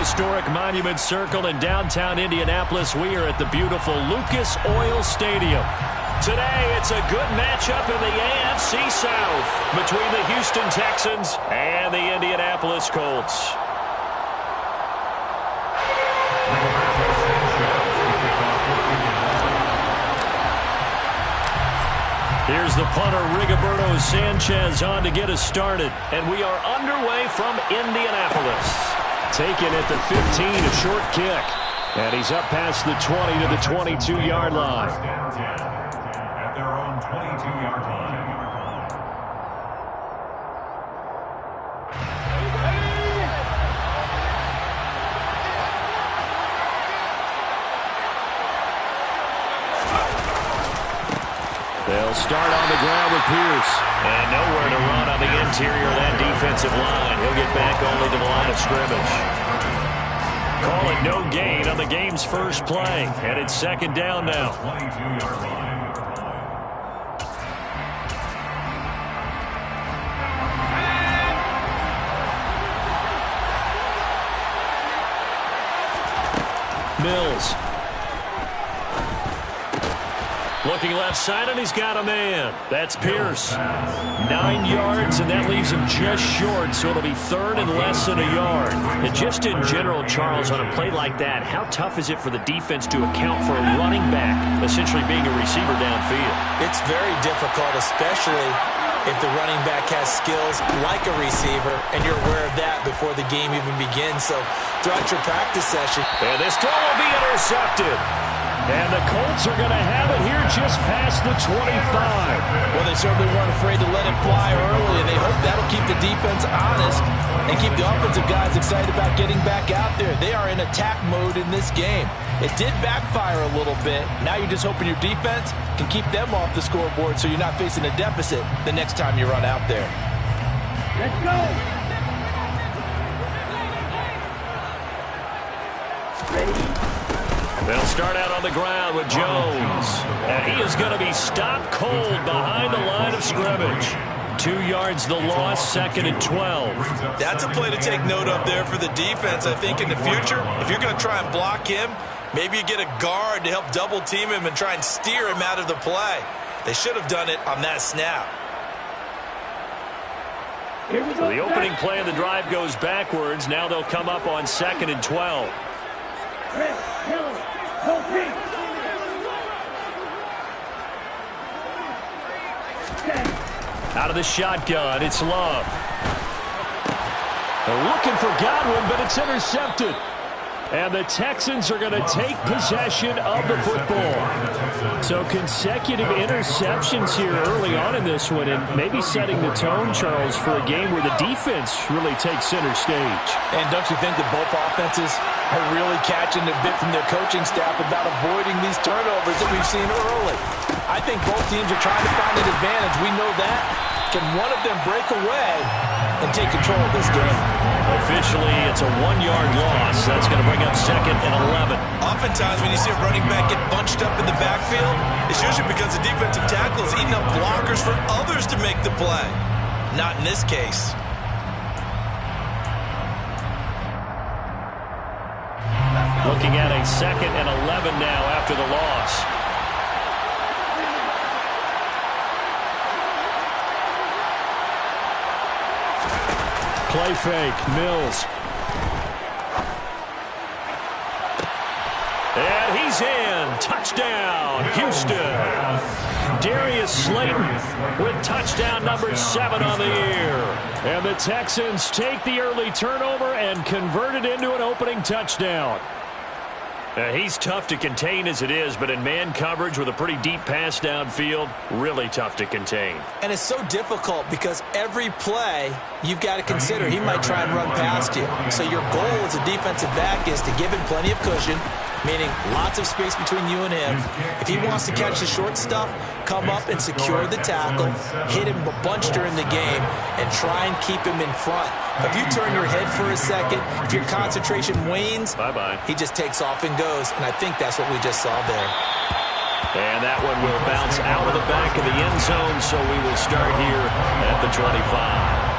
historic Monument Circle in downtown Indianapolis. We are at the beautiful Lucas Oil Stadium. Today, it's a good matchup in the AFC South between the Houston Texans and the Indianapolis Colts. Here's the punter, Rigoberto Sanchez, on to get us started. And we are underway from Indianapolis. Taken at the 15, a short kick. And he's up past the 20 to the 22-yard line. At their own 22-yard line. They'll start on the ground with Pierce. And nowhere to run on the interior of that defensive line. He'll get back only to the line of scrimmage. Call it no gain on the game's first play. And it's second down now. 22-yard line. Mills. Looking left side, and he's got a man. That's Pierce. 9 yards, and that leaves him just short, so it'll be third and less than a yard. And just in general, Charles, on a play like that, how tough is it for the defense to account for a running back essentially being a receiver downfield? It's very difficult, especially if the running back has skills like a receiver, and you're aware of that before the game even begins. So throughout your practice session. And this throw will be intercepted. And the Colts are going to have it here just past the 25. Well, they certainly weren't afraid to let it fly early, and they hope that'll keep the defense honest and keep the offensive guys excited about getting back out there. They are in attack mode in this game. It did backfire a little bit. Now you're just hoping your defense can keep them off the scoreboard so you're not facing a deficit the next time you run out there. Let's go! Ready? They'll start out on the ground with Jones. And he is going to be stopped cold behind the line of scrimmage. 2 yards the loss, second and 12. That's a play to take note of there for the defense. I think in the future, if you're going to try and block him, maybe you get a guard to help double team him and try and steer him out of the play. They should have done it on that snap. So the opening play of the drive goes backwards. Now they'll come up on second and 12. Out of the shotgun, it's Love. They're looking for Godwin, but it's intercepted. And the Texans are going to take possession of the football. So consecutive interceptions here early on in this one, and maybe setting the tone, Charles, for a game where the defense really takes center stage. And don't you think that both offenses are really catching a bit from their coaching staff about avoiding these turnovers that we've seen early? I think both teams are trying to find an advantage. We know that. Can one of them break away and take control of this game? Officially, it's a 1-yard loss. That's going to bring up second and 11. Oftentimes, when you see a running back get bunched up in the backfield, it's usually because the defensive tackle is eating up blockers for others to make the play. Not in this case. Looking at a second and 11 now after the loss. Play fake, Mills. And he's in. Touchdown, Houston. Darius Slayton with touchdown number 7 on the year. And the Texans take the early turnover and convert it into an opening touchdown. He's tough to contain as it is, but in man coverage with a pretty deep pass downfield, really tough to contain. And it's so difficult because every play you've got to consider he might try and run past you. So your goal as a defensive back is to give him plenty of cushion, meaning lots of space between you and him. If he wants to catch the short stuff, come up and secure the tackle, hit him a bunch during the game, and try and keep him in front. If you turn your head for a second, if your concentration wanes, he just takes off and goes, and I think that's what we just saw there. And that one will bounce out of the back of the end zone, so we will start here at the 25.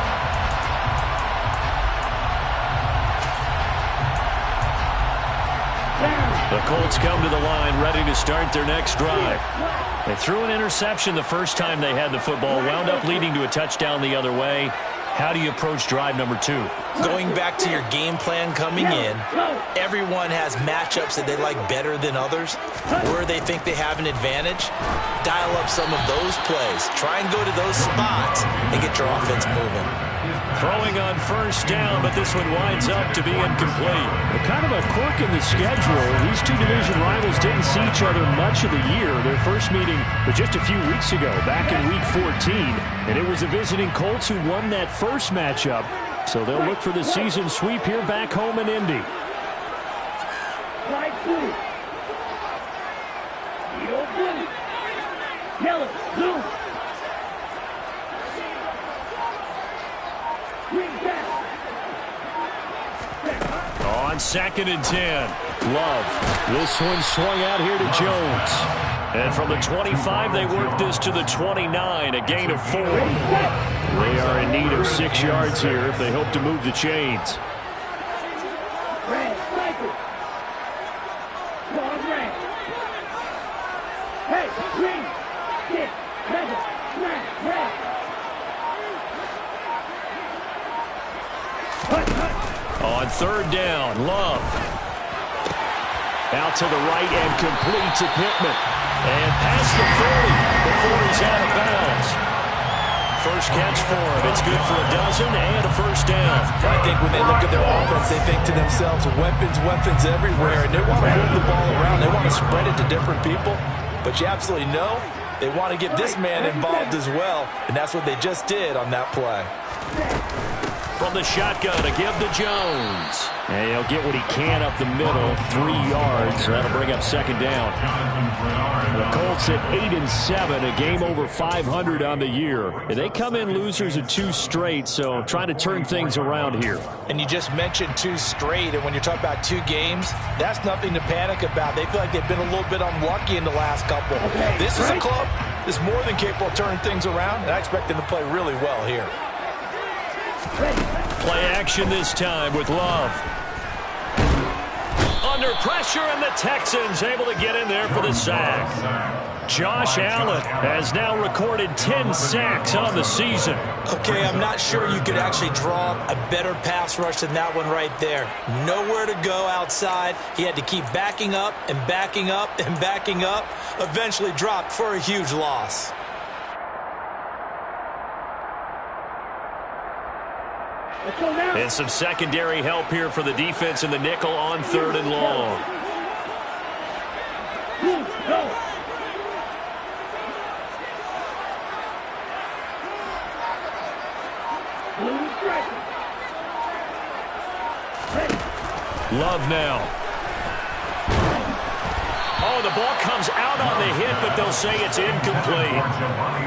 The Colts come to the line ready to start their next drive. They threw an interception the first time they had the football, wound up leading to a touchdown the other way. How do you approach drive number 2? Going back to your game plan coming in, everyone has matchups that they like better than others, where they think they have an advantage. Dial up some of those plays. Try and go to those spots and get your offense moving. Throwing on first down, but this one winds up to be incomplete. Kind of a quirk in the schedule. These two division rivals didn't see each other much of the year. Their first meeting was just a few weeks ago, back in Week 14. And it was the visiting Colts who won that first matchup. So they'll look for the season sweep here back home in Indy. Flag blue. Yellow blue. Yellow blue. On 2nd and 10, Love. This one swung out here to Jones. And from the 25, they work this to the 29, a gain of 4. They are in need of 6 yards here if they hope to move the chains. Red, cycle. Long red. Hey, green. Get, red, red. On 3rd down, Love. Out to the right and complete to Pittman. And past the 40 before he's out of bounds. First catch for him. It's good for a dozen and a first down. I think when they look at their offense, they think to themselves, weapons everywhere, and they want to move the ball around. They want to spread it to different people. But you absolutely know they want to get this man involved as well, and that's what they just did on that play. From the shotgun to give to Jones. And he'll get what he can up the middle, 3 yards. So that'll bring up 2nd down. The Colts at 8-7, a game over 500 on the year. And they come in losers of 2 straight, so trying to turn things around here. And you just mentioned 2 straight, and when you're talking about 2 games, that's nothing to panic about. They feel like they've been a little bit unlucky in the last couple. This is a club that's more than capable of turning things around, and I expect them to play really well here. Play action this time with Love. Under pressure, and the Texans able to get in there for the sack. Josh Allen has now recorded 10 sacks on the season. Okay, I'm not sure you could actually draw a better pass rush than that one right there. Nowhere to go outside. He had to keep backing up and backing up and backing up. Eventually dropped for a huge loss. And some secondary help here for the defense in the nickel on 3rd and long. Love now. Oh, the ball comes out on the hit, but they'll say it's incomplete.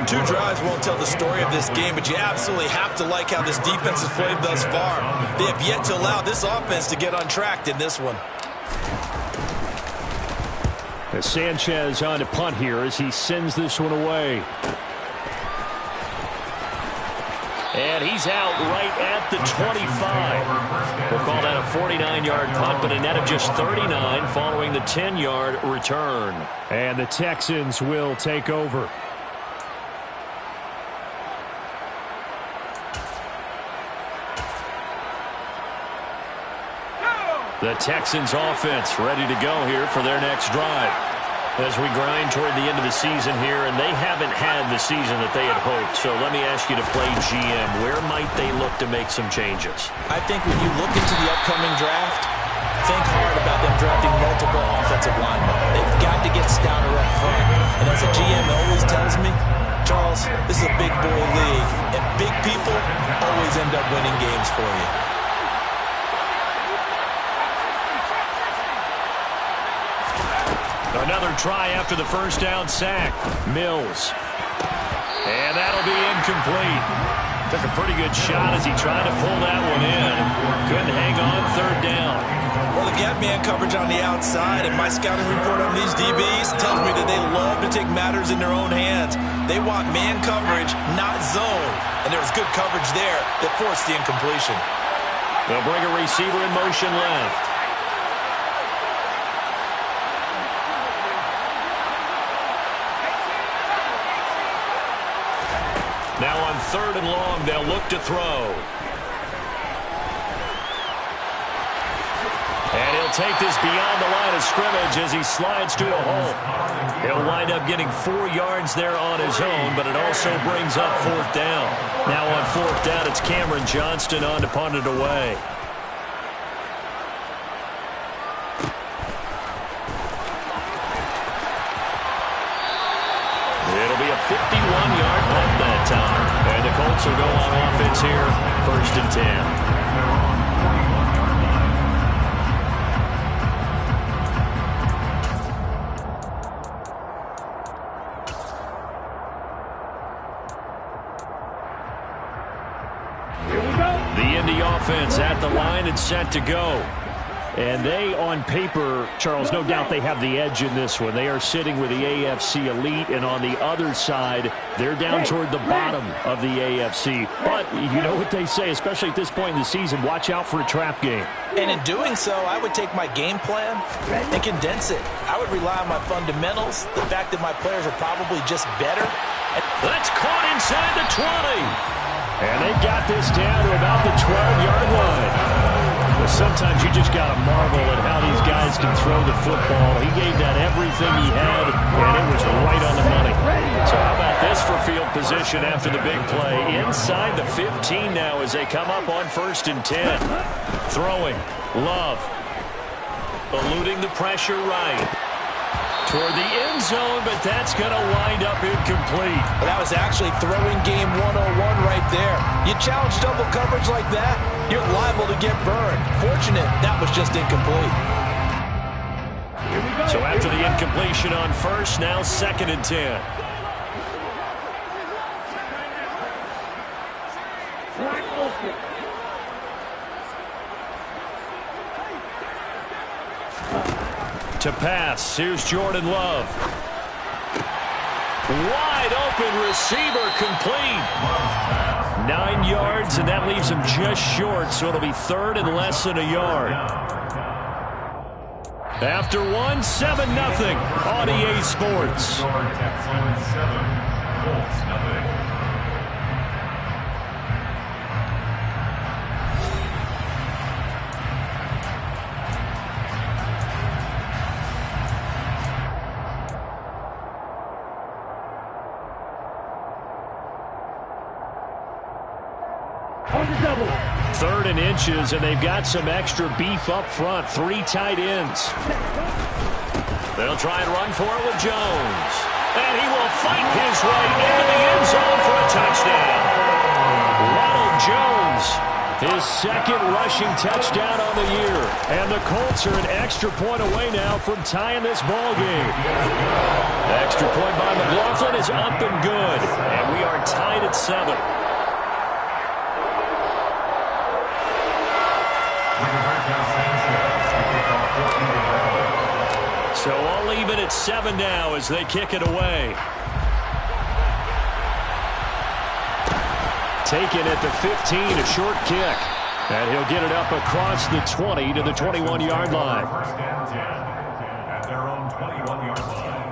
2 drives won't tell the story of this game, but you absolutely have to like how this defense has played thus far. They have yet to allow this offense to get on track in this one. As Sanchez on to punt here as he sends this one away. And he's out right at the 25. We'll call that a 49-yard punt, but a net of just 39 following the 10-yard return. And the Texans will take over. The Texans offense ready to go here for their next drive. As we grind toward the end of the season here, and they haven't had the season that they had hoped. So let me ask you to play GM. Where might they look to make some changes? I think when you look into the upcoming draft, think hard about them drafting multiple offensive linemen. They've got to get stouter up front. And as a GM always tells me, Charles, this is a big boy league, and big people always end up winning games for you. Another try after the first down sack. Mills. And that'll be incomplete. Took a pretty good shot as he tried to pull that one in. Couldn't hang on 3rd down. Well, they've got man coverage on the outside, and my scouting report on these DBs tells me that they love to take matters in their own hands. They want man coverage, not zone. And there was good coverage there that forced the incompletion. They'll bring a receiver in motion left. 3rd and long. They'll look to throw. And he'll take this beyond the line of scrimmage as he slides to a hole. He'll wind up getting 4 yards there on his own, but it also brings up 4th down. Now on 4th down, it's Cameron Johnston on to punt it away. It'll be a 51-yard punt that time. And the Colts will go on offense here, 1st and 10. Offense at the line and set to go. And they, on paper, Charles, no doubt they have the edge in this one. They are sitting with the AFC elite, and on the other side, they're down toward the bottom of the AFC. But you know what they say, especially at this point in the season, watch out for a trap game. And in doing so, I would take my game plan and condense it. I would rely on my fundamentals, the fact that my players are probably just better. That's caught inside the 20. And they got this down to about the 12-yard line. Well, sometimes you just got to marvel at how these guys can throw the football. He gave that everything he had, and it was right on the money. So how about this for field position after the big play? Inside the 15 now as they come up on 1st and 10. Throwing. Love. Eluding the pressure right. Toward the end zone, but that's going to wind up incomplete. Well, that was actually throwing game 101 right there. You challenge double coverage like that, you're liable to get burned. Fortunate, that was just incomplete. So after the incompletion on 1st, now 2nd and 10. To pass, here's Jordan Love. Wide open receiver, complete. 9 yards, and that leaves him just short, so it'll be 3rd and less than a yard. After 1, 7-0 on EA Sports. Texans 7, Colts nothing. Third and inches, and they've got some extra beef up front. 3 tight ends. They'll try and run for it with Jones. And he will fight his way into the end zone for a touchdown. Ronald Jones, his 2nd rushing touchdown on the year. And the Colts are an extra point away now from tying this ball game. Extra point by McLaughlin is up and good. And we are tied at 7. So I'll leave it at 7 now as they kick it away. Taken at the 15, a short kick. And he'll get it up across the 20 to the 21-yard line. 1st and 10 at their own 21-yard line.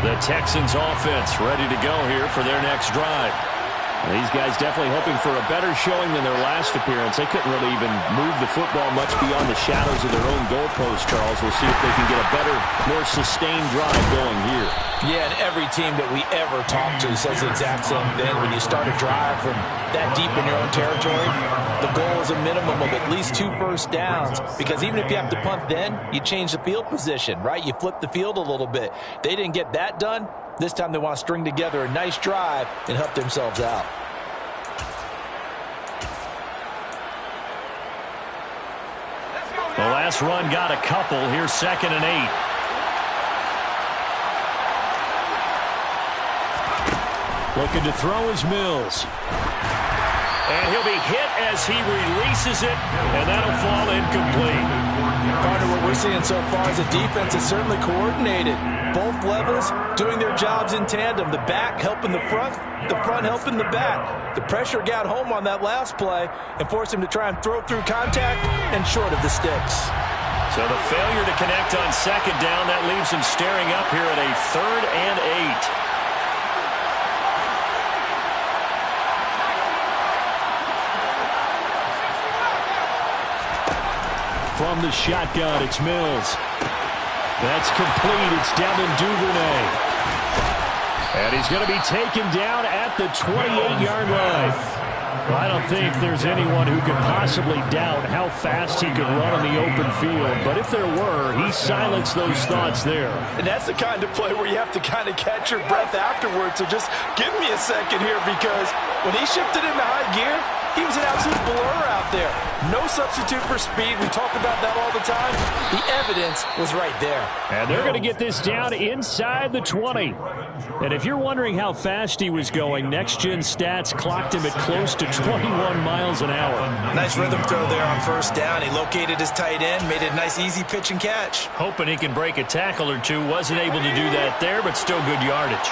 The Texans offense ready to go here for their next drive. These guys definitely hoping for a better showing than their last appearance. They couldn't really even move the football much beyond the shadows of their own goalpost, Charles. We'll see if they can get a better, more sustained drive going here. Yeah, and every team that we ever talk to says the exact same thing. When you start a drive from that deep in your own territory, the goal is a minimum of at least 2 first downs. Because even if you have to punt then, you change the field position, right? You flip the field a little bit. They didn't get that done. This time they want to string together a nice drive and help themselves out. The last run got a couple. Here's 2nd and 8. Looking to throw is Mills. And he'll be hit as he releases it, and that'll fall incomplete. Partner, what we're seeing so far is a defense that's certainly coordinated. Both levels doing their jobs in tandem. The back helping the front helping the back. The pressure got home on that last play and forced him to try and throw through contact and short of the sticks. So the failure to connect on second down, that leaves him staring up here at a 3rd and 8. From the shotgun, it's Mills. That's complete. It's Devin Duvernay. And he's going to be taken down at the 28-yard line. Well, I don't think there's anyone who could possibly doubt how fast he could run on the open field. But if there were, he silenced those thoughts there. And that's the kind of play where you have to kind of catch your breath afterwards. So just give me a second here, because when he shifted into high gear, he was an absolute blur out there. No substitute for speed. We talk about that all the time. The evidence was right there. And they're going to get this down inside the 20. And if you're wondering how fast he was going, next-gen stats clocked him at close to 21 miles an hour. Nice rhythm throw there on first down. He located his tight end, made it a nice, easy pitch and catch. Hoping he can break a tackle or two. Wasn't able to do that there, but still good yardage.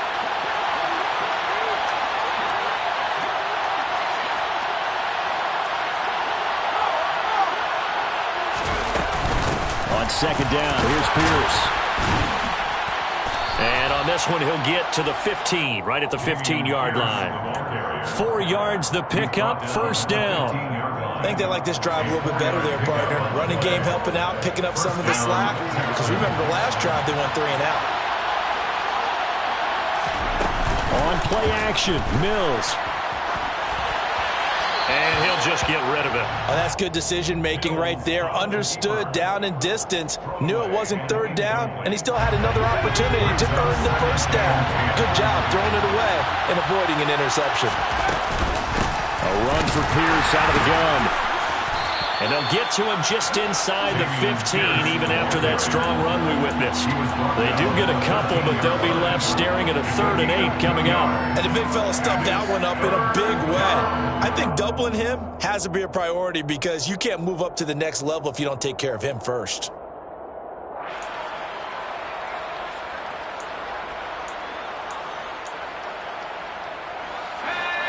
Second down, here's Pierce. And on this one, he'll get to the 15, right at the 15-yard line. 4 yards the pickup, first down. I think they like this drive a little bit better there, partner. Running game helping out, picking up some of the slack. Because remember, the last drive, they went 3 and out. On play action, Mills. And he'll just get rid of it. Oh, that's good decision-making right there. Understood down and distance. Knew it wasn't third down, and he still had another opportunity to earn the first down. Good job throwing it away and avoiding an interception. A run for Pierce out of the gun. And they'll get to him just inside the 15, even after that strong run we witnessed. They do get a couple, but they'll be left staring at a 3rd and 8 coming up. And the big fella stuffed that one up in a big way. I think doubling him has to be a priority, because you can't move up to the next level if you don't take care of him first.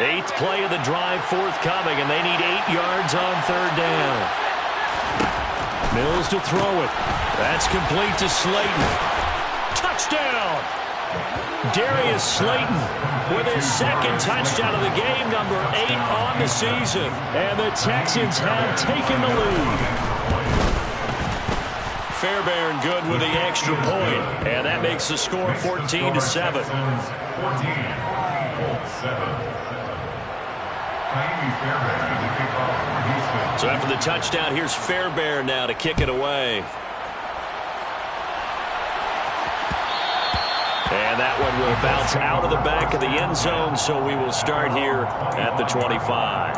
Eighth play of the drive forthcoming, and they need 8 yards on 3rd down. Mills to throw it. That's complete to Slayton. Touchdown! Darius Slayton with his 2nd touchdown of the game, number 8 on the season. And the Texans have taken the lead. Fairbairn good with the extra point, and that makes the score 14-7. So after the touchdown, here's Fairbairn now to kick it away. And that one will bounce out of the back of the end zone, so we will start here at the 25.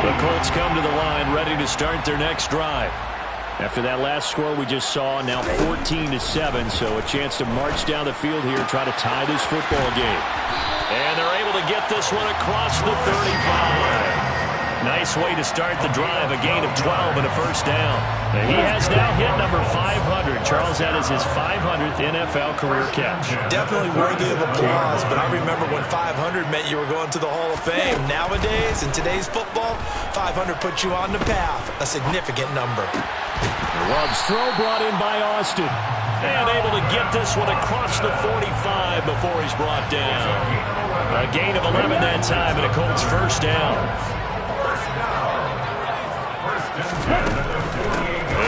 The Colts come to the line, ready to start their next drive. After that last score we just saw, now 14-7, so a chance to march down the field here, try to tie this football game. And they're able to get this one across the 35. Nice way to start the drive, a gain of 12 and a first down. And he has now hit number 500. Charles, that is his 500th NFL career catch. Definitely worthy of applause, but I remember when 500 meant you were going to the Hall of Fame. Nowadays, in today's football, 500 puts you on the path, a significant number. Love's throw brought in by Austin. And able to get this one across the 45 before he's brought down. A gain of 11 that time and a Colts first down.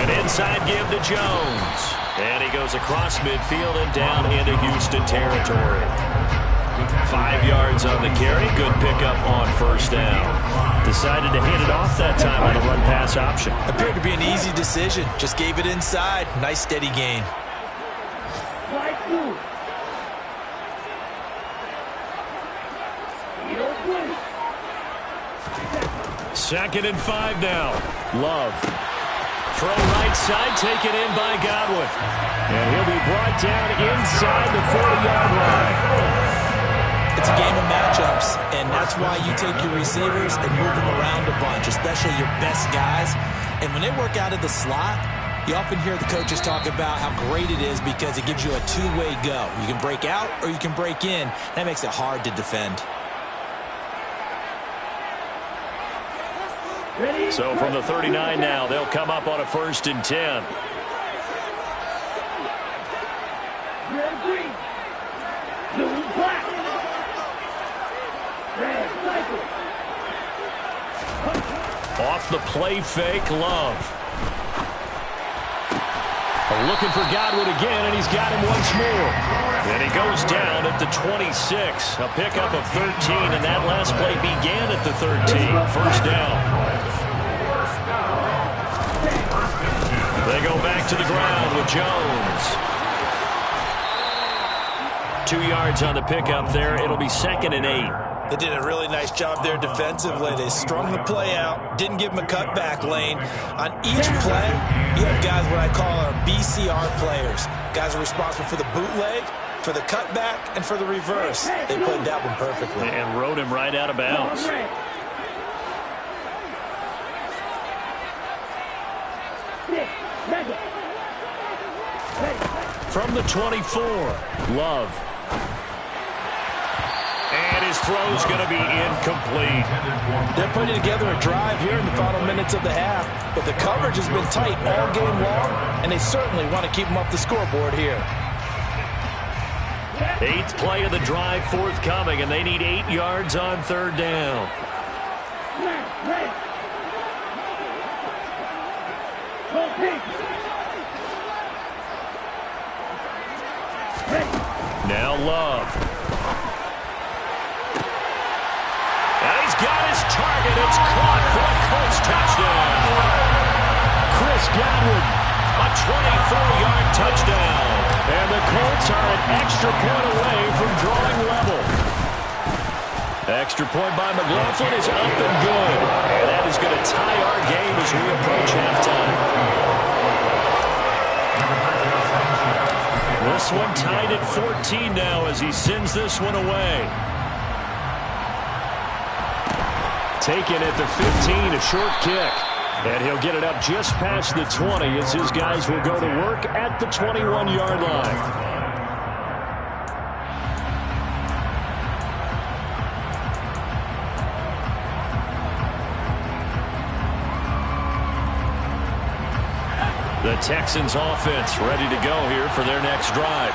An inside give to Jones. And he goes across midfield and down into Houston territory. 5 yards on the carry. Good pickup on first down. Decided to hand it off that time on a run-pass option. Appeared to be an easy decision. Just gave it inside. Nice steady gain. Second and 5 now. Love. Throw right side, taken in by Godwin. And he'll be brought down inside the 40-yard line. It's a game of matchups, and that's why you take your receivers and move them around a bunch, especially your best guys. And when they work out of the slot, you often hear the coaches talk about how great it is because it gives you a two-way go. You can break out or you can break in. That makes it hard to defend. So from the 39 now, they'll come up on a 1st and 10. Red green. Blue black. Red cycle. Off the play fake, Love. Looking for Godwin again, and he's got him once more. And he goes down at the 26. A pickup of 13, and that last play began at the 13. 1st down. They go back to the ground with Jones. 2 yards on the pickup there. It'll be 2nd and 8. They did a really nice job there defensively. They strung the play out, didn't give him a cutback lane. On each play, you have guys what I call our BCR players. Guys are responsible for the bootleg, for the cutback, and for the reverse. They played that one perfectly. And rode him right out of bounds. From the 24, Love. And his throw's going to be incomplete. They're putting together a drive here in the final minutes of the half, but the coverage has been tight all game long, and they certainly want to keep them off the scoreboard here. 8th play of the drive forthcoming, and they need 8 yards on 3rd down. Now Love. And he's got his target. It's caught for a Colts touchdown. Chris Godwin, a 24-yard touchdown. And the Colts are an extra point away from drawing level. Extra point by McLaughlin is up and good. And that is going to tie our game as we approach halftime. This one tied at 14 now as he sends this one away. Taken at the 15, a short kick. And he'll get it up just past the 20 as his guys will go to work at the 21-yard line. The Texans offense ready to go here for their next drive.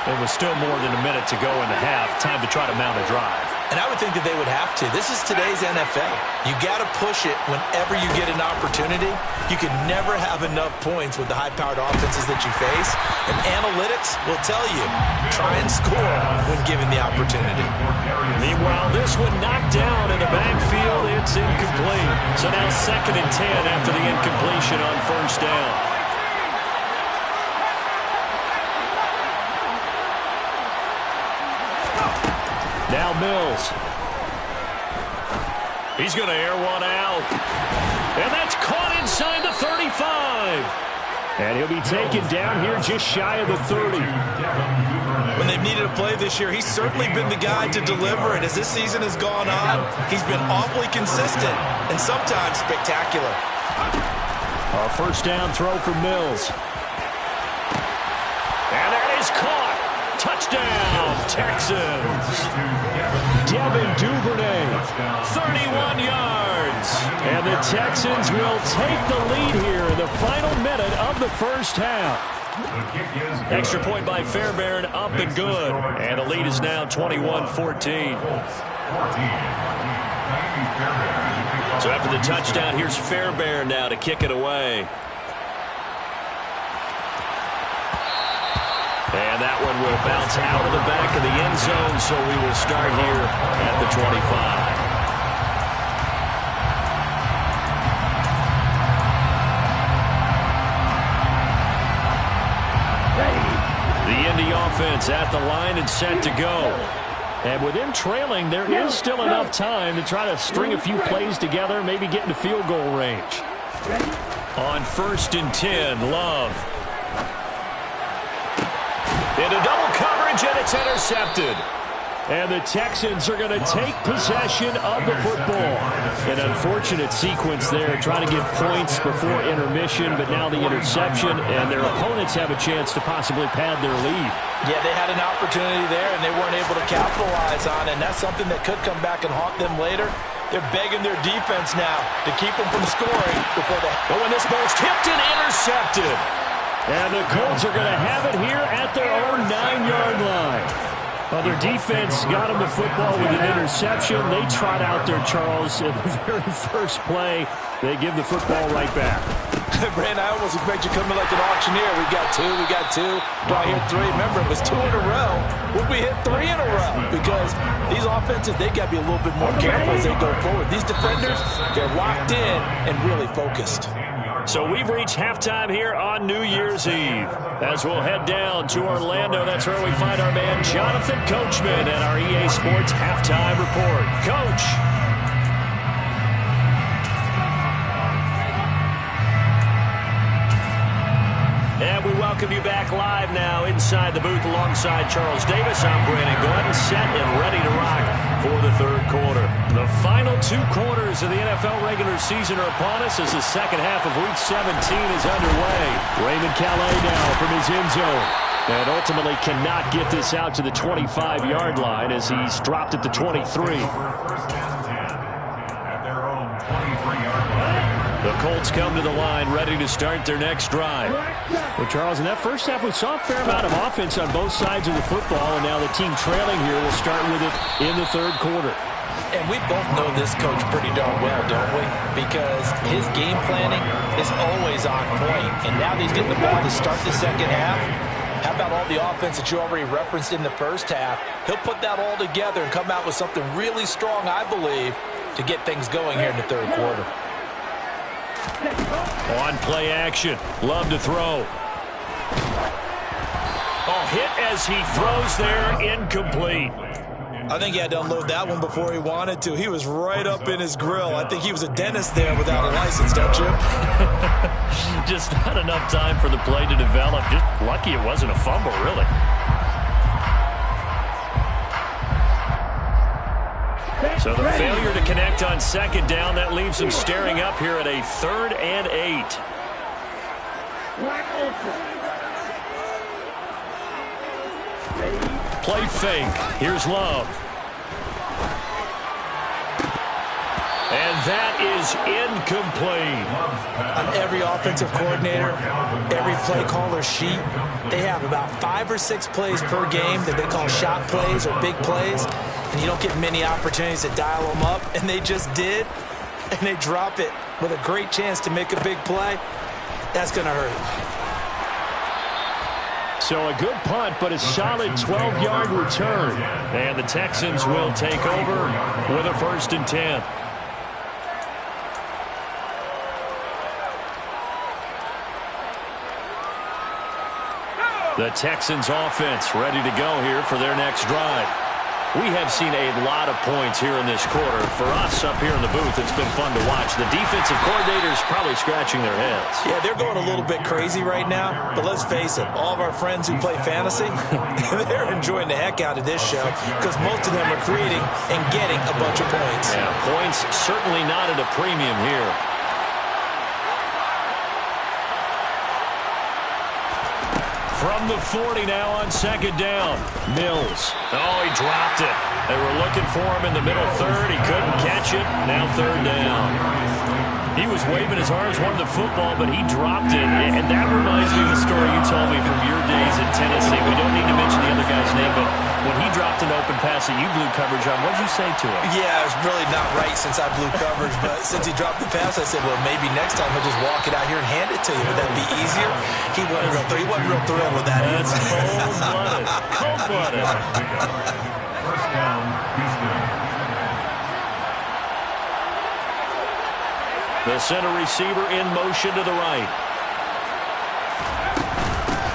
It was still more than a minute to go in the half. Time to try to mount a drive. And I would think that they would have to. This is today's NFL. You got to push it whenever you get an opportunity. You can never have enough points with the high-powered offenses that you face. And analytics will tell you, try and score when given the opportunity. Meanwhile, this one knocked down in the backfield. It's incomplete. So now 2nd and 10 after the incompletion on 1st down. Now Mills. He's going to air one out. And that's caught inside the 35. And he'll be taken down here just shy of the 30. When they've needed a play this year, he's certainly been the guy to deliver. And as this season has gone on, he's been awfully consistent and sometimes spectacular. A 1st down throw for Mills. And that is caught. Touchdown, Texans. Devin Duvernay, 31 yards. And the Texans will take the lead here in the final minute of the 1st half. Extra point by Fairbairn, up and good. And the lead is now 21-14. So after the touchdown, here's Fairbairn now to kick it away. And that one will bounce out of the back of the end zone, so we will start here at the 25. The Indy offense at the line and set to go. And with them trailing, there is still enough time to try to string a few plays together, maybe get into field goal range. On 1st and 10, Love. Into double coverage, and it's intercepted. And the Texans are going to take possession of the football. An unfortunate sequence there, trying to get points before intermission, but now the interception, and their opponents have a chance to possibly pad their lead. Yeah, they had an opportunity there, and they weren't able to capitalize on it, and that's something that could come back and haunt them later. They're begging their defense now to keep them from scoring before they... But when this ball's tipped and intercepted. And the Colts are going to have it here at their own 9-yard line. Well, their defense got them the football with an interception. They trot out there, Charles, in the very first play. They give the football right back. Brand, I almost expect you coming like an auctioneer. We got two. Do I hear three? Remember, it was 2 in a row. Would we hit 3 in a row? Because these offenses, they got to be a little bit more careful as they go forward. These defenders, they're locked in and really focused. So we've reached halftime here on New Year's Eve. As we'll head down to Orlando, that's where we find our man Jonathan Coachman and our EA Sports Halftime Report. Coach. And we welcome you back live now inside the booth alongside Charles Davis. I'm Brandon Glenn, set and ready to rock for the third quarter. The final 2 quarters of the NFL regular season are upon us as the second half of Week 17 is underway. Raymond Calais now from his end zone. And ultimately cannot get this out to the 25-yard line as he's dropped at the 23. The Colts come to the line ready to start their next drive. Well, Charles, in that first half, we saw a fair amount of offense on both sides of the football, and now the team trailing here will start with it in the third quarter. And we both know this coach pretty darn well, don't we? Because his game planning is always on point, and now he's getting the ball to start the second half. How about all the offense that you already referenced in the first half? He'll put that all together and come out with something really strong, I believe, to get things going here in the third quarter. On play action, Love to throw. Oh, hit as he throws there, incomplete. I think he had to unload that one before he wanted to. He was right up in his grill. I think he was a dentist there without a license, don't you? Just not enough time for the play to develop. Just lucky it wasn't a fumble, really. So the failure to connect on second down, that leaves him staring up here at a 3rd and 8. Play fake. Here's Love. And that is incomplete. On every offensive coordinator, every play caller sheet, they have about 5 or 6 plays per game that they call shot plays or big plays. And you don't get many opportunities to dial them up. And they just did. And they drop it with a great chance to make a big play. That's going to hurt. So a good punt, but a solid 12-yard return. And the Texans will take over with a 1st and 10. The Texans offense ready to go here for their next drive. We have seen a lot of points here in this quarter. For us up here in the booth, it's been fun to watch. The defensive coordinators probably scratching their heads. Yeah, they're going a little bit crazy right now. But let's face it, all of our friends who play fantasy, they're enjoying the heck out of this show because most of them are creating and getting a bunch of points. Yeah, points certainly not at a premium here. From the 40 now on second down. Mills. Oh, he dropped it. They were looking for him in the middle third. He couldn't catch it. Now 3rd down. He was waving his arms, wanted the football, but he dropped it. And that reminds me of the story you told me from your days in Tennessee. We don't need to mention the other guy's name, but when he dropped an open pass that you blew coverage on, what did you say to him? Yeah, it's really not right since I blew coverage, but since he dropped the pass, I said, well, maybe next time he'll just walk it out here and hand it to you. Would that be easier? He wasn't real thrilled with that. That's cold-blooded. Cold-blooded. First down, Houston. The center receiver in motion to the right.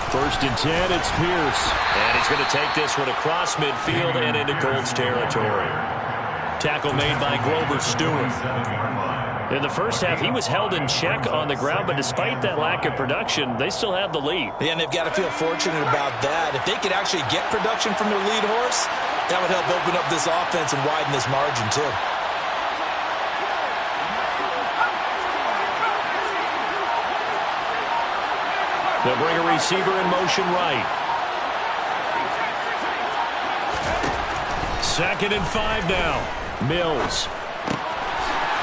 1st and 10, it's Pierce. And he's going to take this one across midfield and into Colts territory. Tackle made by Grover Stewart. In the first half, he was held in check on the ground, but despite that lack of production, they still have the lead. Yeah, and they've got to feel fortunate about that. If they could actually get production from their lead horse, that would help open up this offense and widen this margin, too. They'll bring a receiver in motion right. 2nd and 5 now. Mills.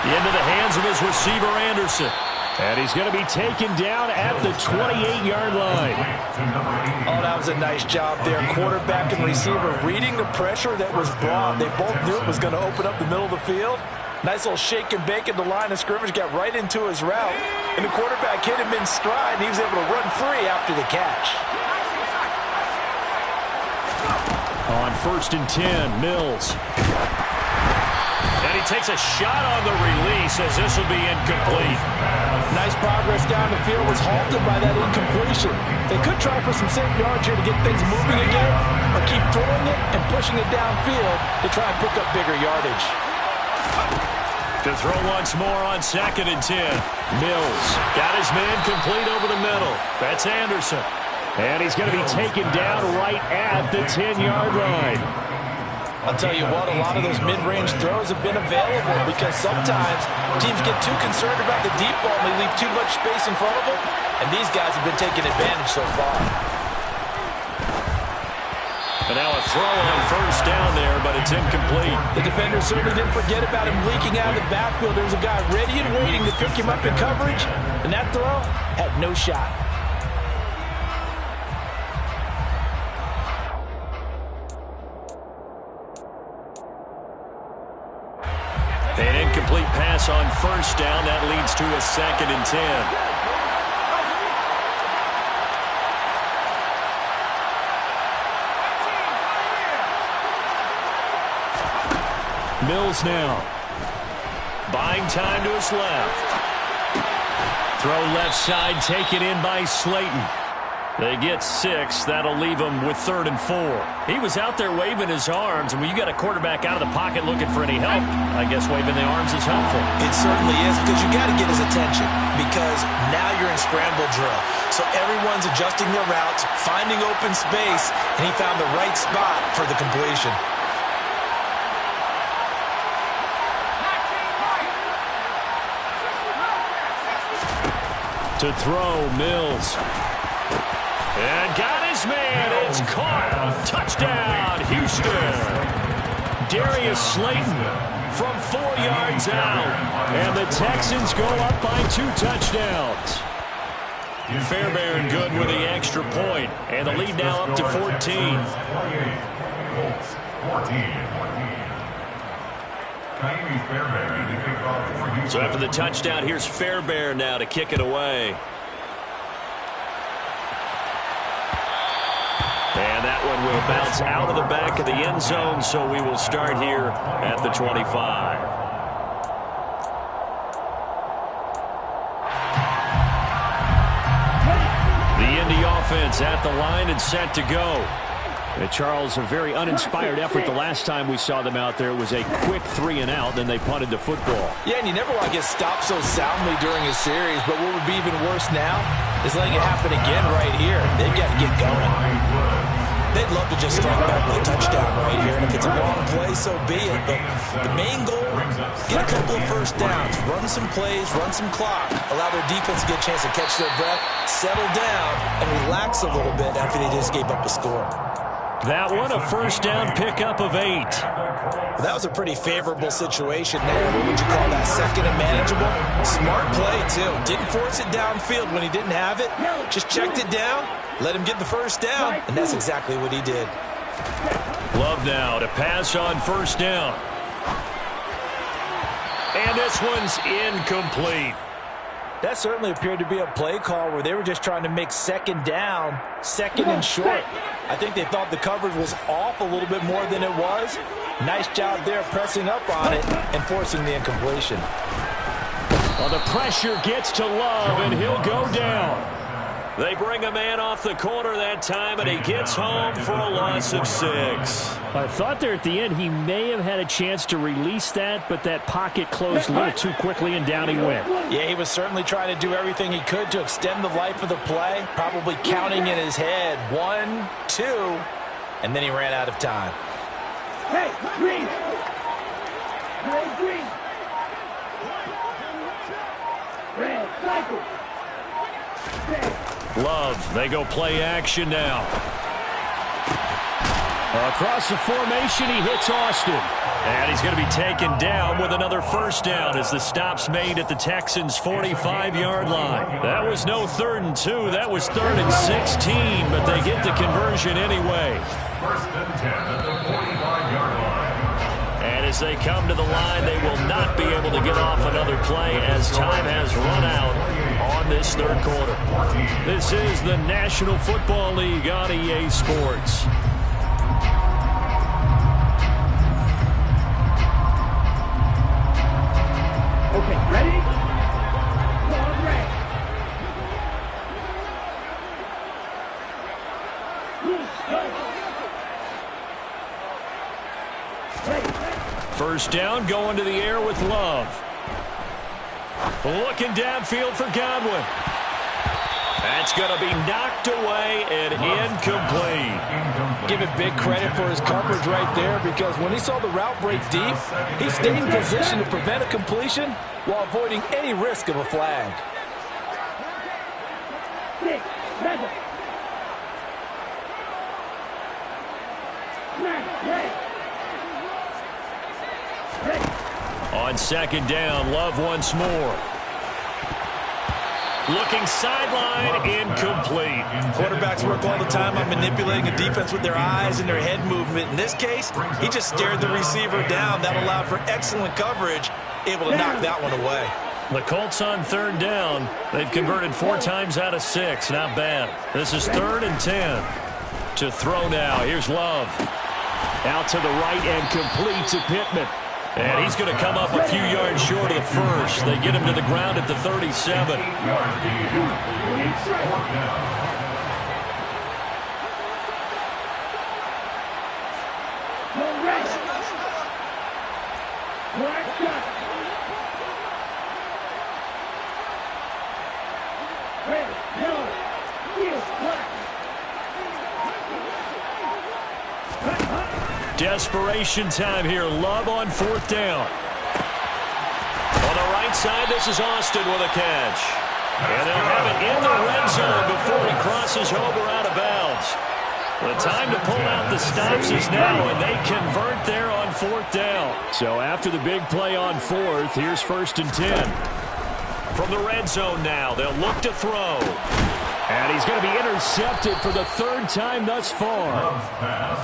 Into the hands of his receiver, Anderson. And he's going to be taken down at the 28-yard line. Oh, that was a nice job there. Quarterback and receiver reading the pressure that was brought. They both knew it was going to open up the middle of the field. Nice little shake and bake at the line of scrimmage. Got right into his route. And the quarterback hit him in stride, and he was able to run free after the catch. On 1st and 10, Mills. And he takes a shot on the release as this will be incomplete. Nice progress down the field, was halted by that incompletion. They could try for some safe yards here to get things moving again, or keep throwing it and pushing it downfield to try and pick up bigger yardage. To throw once more on 2nd and 10. Mills got his man complete over the middle. That's Anderson. And he's going to be taken down right at the 10-yard line. I'll tell you what, a lot of those mid-range throws have been available because sometimes teams get too concerned about the deep ball and they leave too much space in front of them, and these guys have been taking advantage so far. And now a throw on 1st down there, but it's incomplete. The defender certainly didn't forget about him leaking out of the backfield. There was a guy ready and waiting to pick him up in coverage, and that throw had no shot. An incomplete pass on 1st down. That leads to a 2nd and 10. Mills now. Buying time to his left. Throw left side, taken in by Slayton. They get 6. That'll leave them with 3rd and 4. He was out there waving his arms, and when you got a quarterback out of the pocket looking for any help, I guess waving the arms is helpful. It certainly is, because you got to get his attention, because now you're in scramble drill. So everyone's adjusting their routes, finding open space, and he found the right spot for the completion. To throw, Mills. And got his man. It's caught. Touchdown, Houston. Darius Slayton from 4 yards out. And the Texans go up by 2 touchdowns. Fairbairn good with the extra point. And the lead now up to 14. So after the touchdown, here's Fairbairn now to kick it away. And that one will bounce out of the back of the end zone, so we will start here at the 25. The Indy offense at the line and set to go. Charles, a very uninspired effort the last time we saw them out there. It was a quick 3 and out, then they punted the football. Yeah, and you never want to get stopped so soundly during a series, but what would be even worse now is letting it happen again right here. They've got to get going. They'd love to just strike back with a touchdown right here, and if it's a wrong play, so be it. But the main goal, get a couple of 1st downs, run some plays, run some clock, allow their defense to get a chance to catch their breath, settle down, and relax a little bit after they just gave up a score. That one, a 1st down pickup of 8. Well, that was a pretty favorable situation there. What would you call that, 2nd and manageable? Smart play, too. Didn't force it downfield when he didn't have it. Just checked it down, let him get the 1st down, and that's exactly what he did. Love now to pass on 1st down. And this one's incomplete. That certainly appeared to be a play call where they were just trying to make 2nd down, 2nd and short. I think they thought the coverage was off a little bit more than it was. Nice job there pressing up on it and forcing the incompletion. Well, the pressure gets to Love, and he'll go down. They bring a man off the corner that time, and he gets home for a loss of 6. I thought there at the end he may have had a chance to release that, but that pocket closed a little too quickly, and down he went. Yeah, he was certainly trying to do everything he could to extend the life of the play, probably counting in his head 1, 2, and then he ran out of time. Hey, green. Red, green. Red, cycle. Red. Love, they go play action now. Across the formation, he hits Austin. And he's going to be taken down with another first down as the stop's made at the Texans' 45-yard line. That was no 3rd and 2. That was 3rd and 16, but they get the conversion anyway. 1st and 10 at the 45-yard line. And as they come to the line, they will not be able to get off another play as time has run out on this 3rd quarter. This is the National Football League on EA Sports. Okay, ready? Ball red. First down, going to the air with Love. Looking downfield for Godwin. That's going to be knocked away and incomplete. Give it big credit for his coverage right there, because when he saw the route break deep, he stayed in position to prevent a completion while avoiding any risk of a flag. 6, 7. Smash, red. On 2nd down, Love once more. Looking sideline, incomplete. Quarterbacks work all the time on manipulating a defense with their eyes and their head movement. In this case, he just stared the receiver down. That allowed for excellent coverage, able to knock that one away. The Colts on 3rd down. They've converted 4 times out of 6. Not bad. This is 3rd and 10. To throw now. Here's Love. Out to the right and complete to Pittman. And he's going to come up a few yards short of the first. They get him to the ground at the 37. No rest. Black shot. Red, yellow, field, black. Desperation time here. Love on 4th down. On the right side, this is Austin with a catch. And they'll have it in the red zone before he crosses over out of bounds. The time to pull out the stops is now, and they convert there on 4th down. So after the big play on 4th, here's 1st and 10. From the red zone now, they'll look to throw. And he's going to be intercepted for the 3rd time thus far.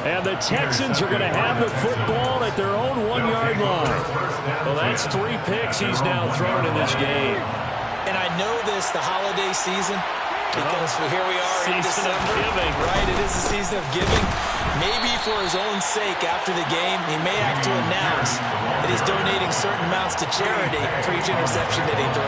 And the Texans are going to have the football at their own 1-yard line. Well, that's 3 picks he's now thrown in this game. And I know this, the holiday season, because here we are in Season of December. giving. Right, it is the season of giving. Maybe for his own sake after the game, he may have to announce that he's donating certain amounts to charity for each interception that he threw.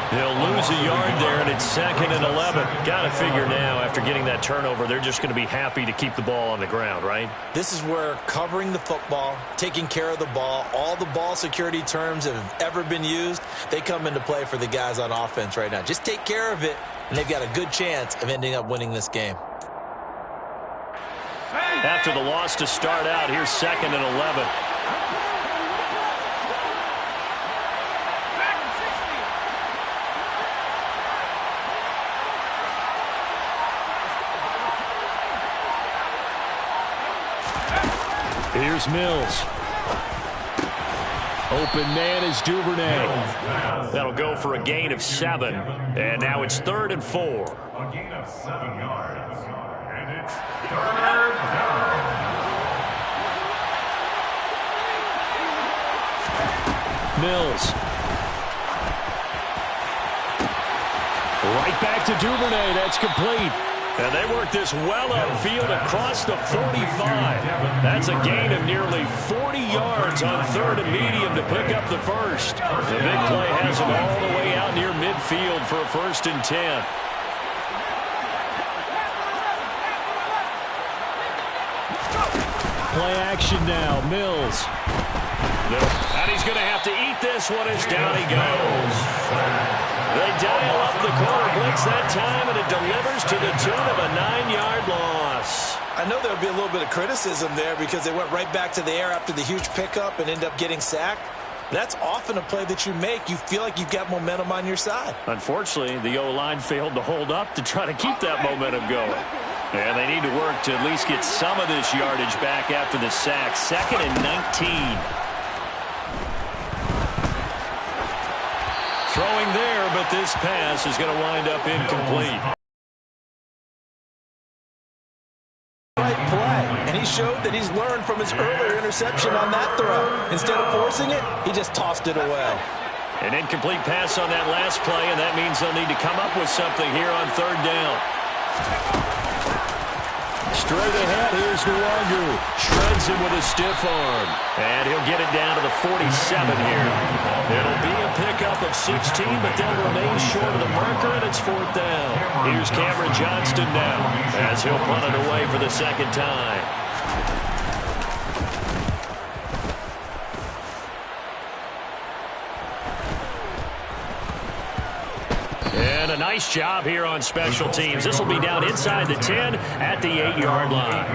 They'll lose a yard there, and it's 2nd and 11. Got to figure now, after getting that turnover, they're just going to be happy to keep the ball on the ground, right? This is where covering the football, taking care of the ball, all the ball security terms that have ever been used, they come into play for the guys on offense right now. Just take care of it, and they've got a good chance of ending up winning this game. After the loss to start out, here's 2nd and 11. Here's Mills. Open man is Duvernay. That'll go for a gain of 7. And now it's 3rd and 4. A gain of 7 yards. And it's 3rd down. Mills. Right back to Duvernay. That's complete. And they work this well upfield across the 45. That's a gain of nearly 40 yards on 3rd and medium to pick up the first. The big play has him all the way out near midfield for a 1st and 10. Play action now. Mills. And he's going to have to eat this one as down he goes. They dial up the corner blitz that time, and it delivers to the tune of a 9-yard loss. I know there would be a little bit of criticism there because they went right back to the air after the huge pickup and end up getting sacked. That's often a play that you make. You feel like you've got momentum on your side. Unfortunately, the O-line failed to hold up to try to keep that momentum going. And they need to work to at least get some of this yardage back after the sack. 2nd and 19. Throwing there, but this pass is going to wind up incomplete. Right play, and he showed that he's learned from his earlier interception on that throw. Instead of forcing it, he just tossed it away. An incomplete pass on that last play, and that means they'll need to come up with something here on 3rd down. Straight ahead, here's Nwangu. Shreds him with a stiff arm. And he'll get it down to the 47 here. It'll be a pickup of 16, but they'll remain short of the marker, and it's 4th down. Here's Cameron Johnston now, as he'll punt it away for the 2nd time. And a nice job here on special teams. This will be down inside the 10 at the 8-yard line.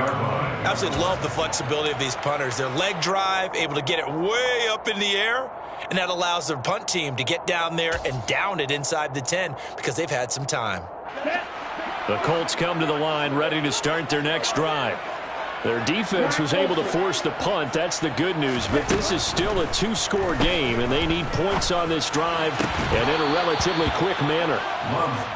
Absolutely love the flexibility of these punters. Their leg drive, able to get it way up in the air, and that allows their punt team to get down there and down it inside the 10 because they've had some time. The Colts come to the line ready to start their next drive. Their defense was able to force the punt. That's the good news. But this is still a 2-score game, and they need points on this drive and in a relatively quick manner.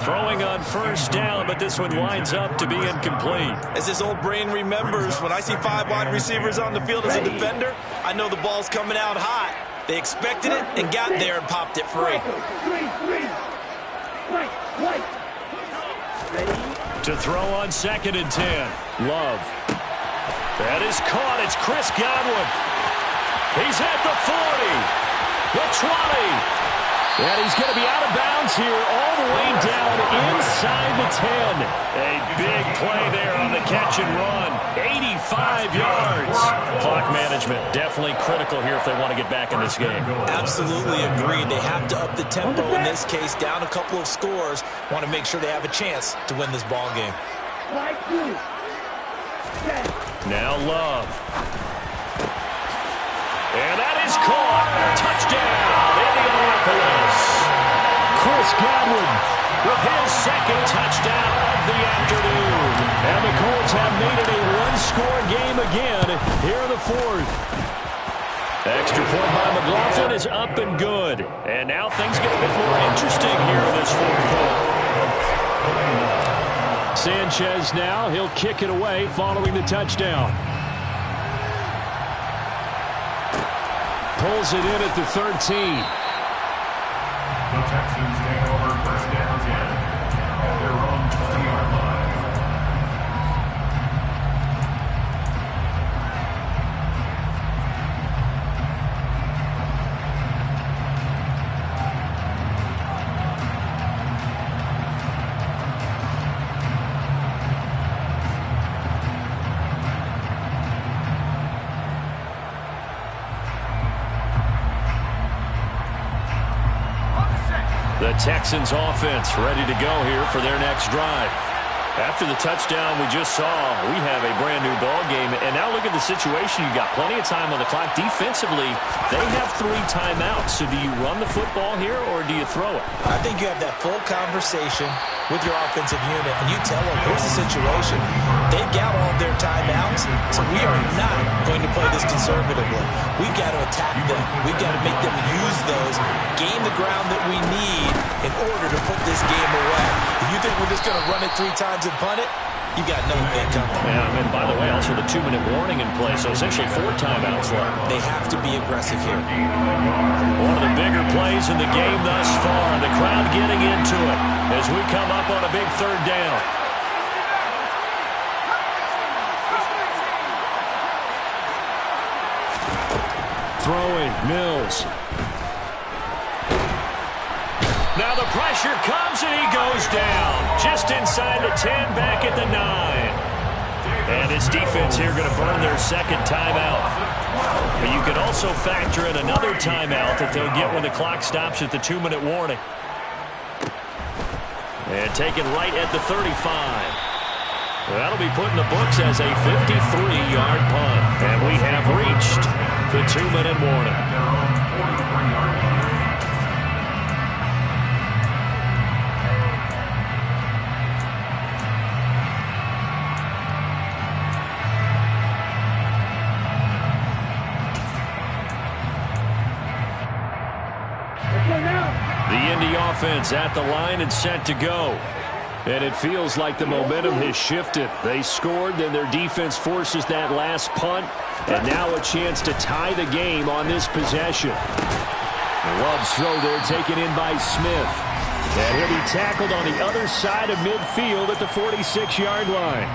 Throwing on 1st down, but this one winds up to be incomplete. As his old brain remembers, when I see 5 wide receivers on the field as a defender, I know the ball's coming out hot. They expected it and got there and popped it free. To throw on 2nd and 10. Love. That is caught. It's Chris Godwin. He's at the 40, the 20, and he's going to be out of bounds here all the way down inside the 10. A big play there on the catch and run. 85 yards. Clock management definitely critical here if they want to get back in this game. Absolutely agreed. They have to up the tempo in this case, down a couple of scores. Want to make sure they have a chance to win this ball game. Now Love. And that is caught. Touchdown, Indianapolis. Chris Godwin with his 2nd touchdown of the afternoon. And the Colts have made it a 1-score game again here in the 4th. Extra point by McLaughlin is up and good. And now things get a bit more interesting here in this 4th quarter. Sanchez now, he'll kick it away following the touchdown. Pulls it in at the 13. The Texans take over 1st and 10 at their own 20-yard line. The Texans offense ready to go here for their next drive. After the touchdown we just saw, we have a brand new ball game. And now look at the situation. You've got plenty of time on the clock. Defensively, they have 3 timeouts. So do you run the football here or do you throw it? I think you have that full conversation with your offensive unit, and you tell them, here's the situation. They've got all of their timeouts, so we are not going to play this conservatively. We've got to attack them. We've got to make them use those, gain the ground that we need in order to put this game away. If you think we're just going to run it 3 times and punt it, you got nothing coming. Yeah, and by the way, also the 2-minute warning in play, so essentially 4 timeouts left. They have to be aggressive here. One of the bigger plays in the game thus far. The crowd getting into it as we come up on a big 3rd down. Throwing, Mills. Now the pressure comes and he goes down. Just inside the 10, back at the 9. And his defense here going to burn their second timeout. But you can also factor in another timeout that they'll get when the clock stops at the 2-minute warning. And taken right at the 35. That'll be put in the books as a 53-yard punt. And we have reached the 2-minute warning. The Indy offense at the line and set to go. And it feels like the momentum has shifted. They scored, then their defense forces that last punt. And now a chance to tie the game on this possession. Love's throw there taken in by Smith. And he'll be tackled on the other side of midfield at the 46-yard line.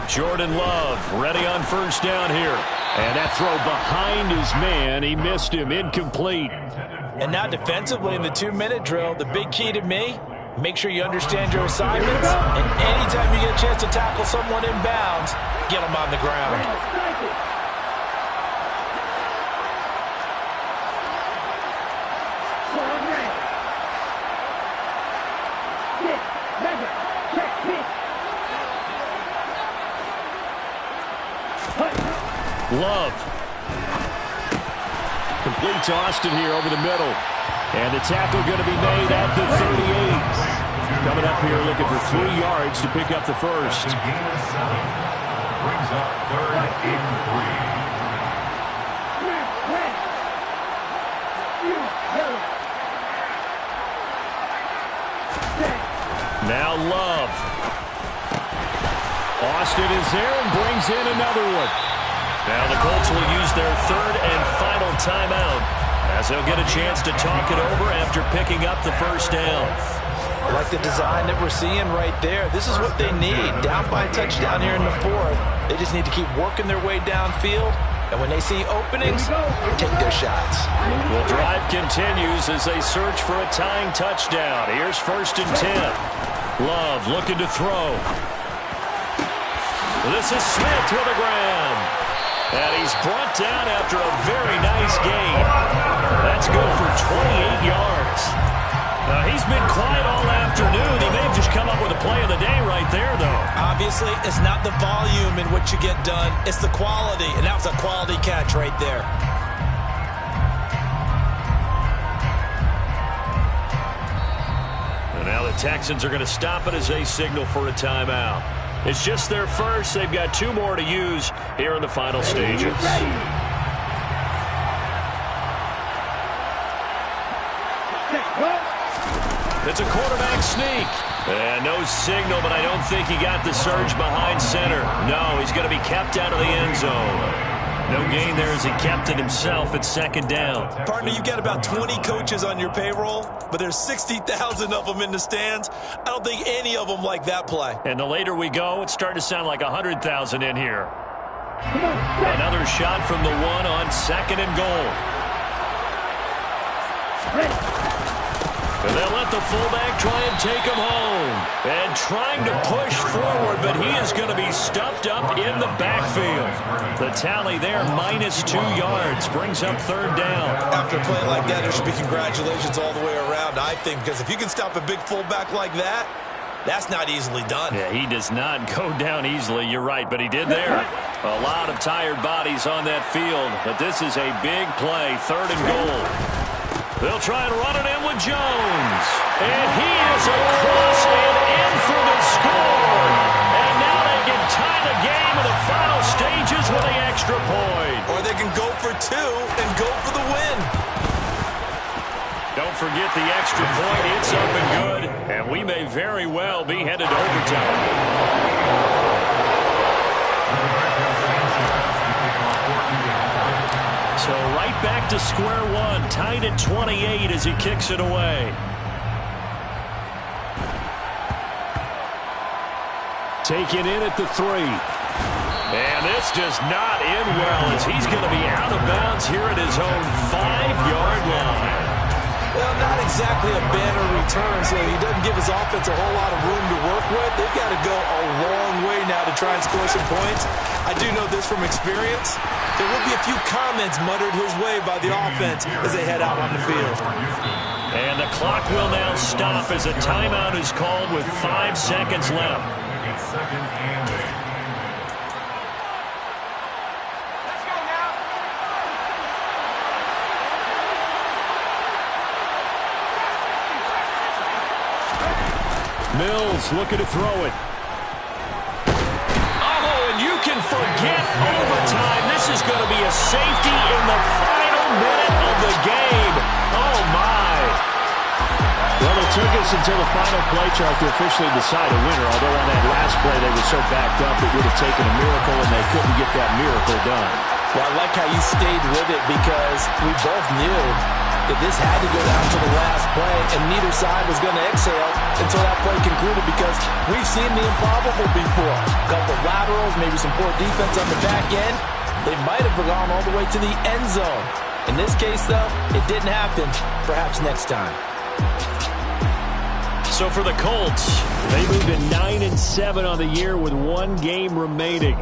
Jordan Love ready on first down here. And that throw behind his man. He missed him. Incomplete. And now defensively in the 2-minute drill, the big key to me, make sure you understand your assignments. And anytime you get a chance to tackle someone in bounds, get them on the ground. Love. Complete to Austin here over the middle. And the tackle going to be made at the 38. Coming up here looking for 3 yards to pick up the first. Brings up 3rd and 3. Now Love. Austin is there and brings in another one. Now the Colts will use their 3rd and final timeout as they'll get a chance to talk it over after picking up the first down. I like the design that we're seeing right there. This is what they need. Down by a touchdown here in the 4th. They just need to keep working their way downfield. And when they see openings, take their shots. The drive continues as they search for a tying touchdown. Here's 1st and 10. Love looking to throw. This is Smith with a grab. And he's brought down after a very nice gain. That's good for 28 yards. Now, he's been quiet all afternoon. He may have just come up with a play of the day right there, though. Obviously, it's not the volume in which you get done. It's the quality, and that was a quality catch right there. And now the Texans are going to stop it as they signal for a timeout. It's just their first. They've got 2 more to use here in the final stages. It's a quarterback sneak. And no signal, but I don't think he got the surge behind center. No, he's going to be kept out of the end zone. No gain there as he kept it himself at 2nd down. Partner, you've got about 20 coaches on your payroll, but there's 60,000 of them in the stands. I don't think any of them like that play. And the later we go, it's starting to sound like 100,000 in here. Another shot from the 1 on 2nd and goal. And they'll let the fullback try and take him home. And trying to push forward, but he is going to be stuffed up in the backfield. The tally there, -2 yards, brings up 3rd down. After a play like that, there should be congratulations all the way around, I think, because if you can stop a big fullback like that, that's not easily done. Yeah, he does not go down easily, you're right, but he did there. A lot of tired bodies on that field, but this is a big play, 3rd and goal. They'll try and run it in with Jones. And he is across and in for the score. And now they can tie the game in the final stages with the extra point. Or they can go for 2 and go for the win. Don't forget the extra point. It's up and good. And we may very well be headed to overtime. So right back to square one, tied at 28 as he kicks it away. Taken in at the 3. And this does not end well as he's going to be out of bounds here at his own 5-yard line. Well, not exactly a banner return, so he doesn't give his offense a whole lot of room to work with. They've got to go a long way now to try and score some points. I do know this from experience. There will be a few comments muttered his way by the offense as they head out on the field. And the clock will now stop as a timeout is called with 5 seconds left. It's 2nd and 8. Mills looking to throw it. Oh, and you can forget overtime. This is going to be a safety in the final minute of the game. Oh, my. Well, it took us until the final play chart to officially decide a winner, although on that last play they were so backed up it would have taken a miracle, and they couldn't get that miracle done. Well, I like how you stayed with it because we both knew that this had to go down to the last play, and neither side was going to exhale until that play concluded because we've seen the improbable before. A couple of laterals, maybe some poor defense on the back end. They might have gone all the way to the end zone. In this case, though, it didn't happen. Perhaps next time. So for the Colts, they moved to 9-7 on the year with 1 game remaining.